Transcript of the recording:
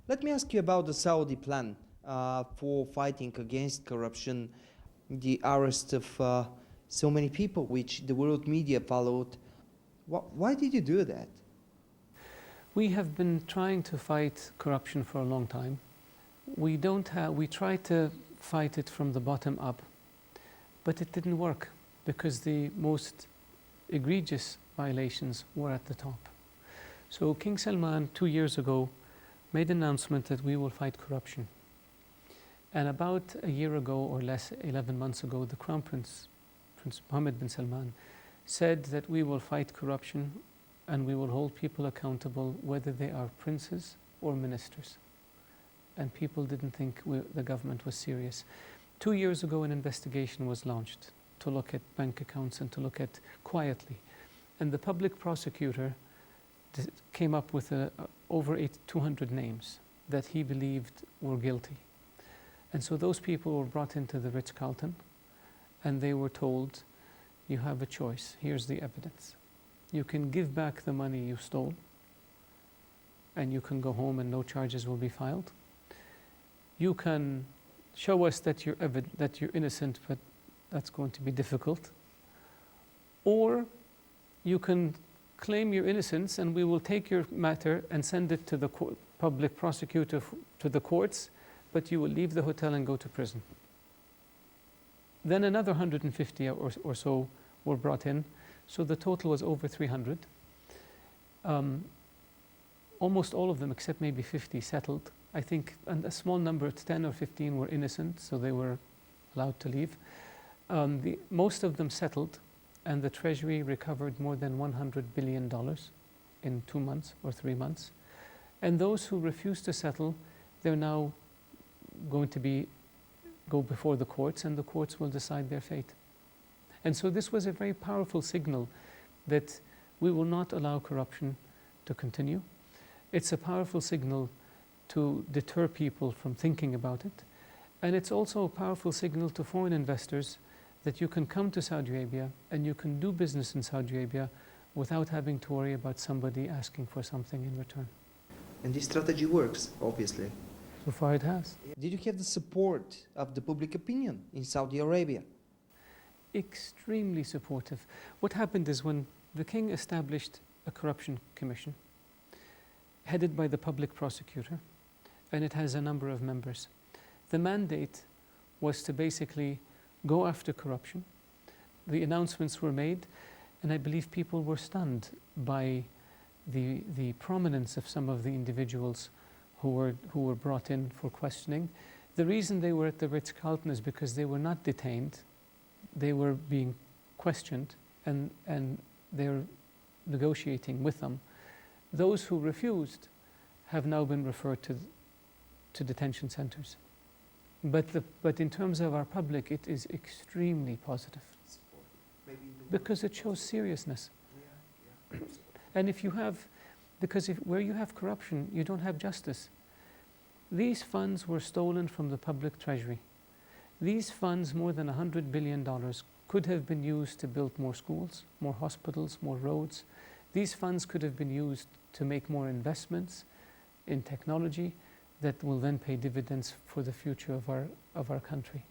Let me ask you about the Saudi plan for fighting against corruption, the arrest of so many people, which the world media followed. Why did you do that? We have been trying to fight corruption for a long time. We tried to fight it from the bottom up, but it didn't work because the most egregious violations were at the top. So King Salman 2 years ago made an announcement that we will fight corruption. And about a year ago or less, 11 months ago, the Crown Prince, Prince Mohammed bin Salman, said that we will fight corruption and we will hold people accountable whether they are princes or ministers. And people didn't think the government was serious. 2 years ago, an investigation was launched to look at bank accounts and to look at quietly. And the public prosecutor came up with over 200 names that he believed were guilty. And so those people were brought into the Ritz-Carlton and they were told, you have a choice, here's the evidence. You can give back the money you stole and you can go home and no charges will be filed. You can show us that you're innocent, but that's going to be difficult. Or you can claim your innocence and we will take your matter and send it to the public prosecutor to the courts, but you will leave the hotel and go to prison. Then another 150 or so were brought in, so the total was over 300. Almost all of them, except maybe 50, settled. I think a small number, 10 or 15, were innocent, so they were allowed to leave. Most of them settled, and the Treasury recovered more than $100 billion in 2 months or 3 months. And those who refused to settle, they're now going to go before the courts, and the courts will decide their fate. And so this was a very powerful signal that we will not allow corruption to continue. It's a powerful signal to deter people from thinking about it. And it's also a powerful signal to foreign investors that you can come to Saudi Arabia and you can do business in Saudi Arabia without having to worry about somebody asking for something in return. And this strategy works, obviously. So far it has. Did you have the support of the public opinion in Saudi Arabia? Extremely supportive. What happened is when the king established a corruption commission headed by the public prosecutor, and it has a number of members. The mandate was to basically go after corruption. The announcements were made, and I believe people were stunned by the prominence of some of the individuals who were brought in for questioning. The reason they were at the Ritz-Carlton is because they were not detained. They were being questioned, and they're negotiating with them. Those who refused have now been referred to detention centers. But in terms of our public, it is extremely positive because it shows seriousness. And where you have corruption, you don't have justice. These funds were stolen from the public treasury. These funds, more than $100 billion, could have been used to build more schools, more hospitals, more roads. These funds could have been used to make more investments in technology that will then pay dividends for the future of our country.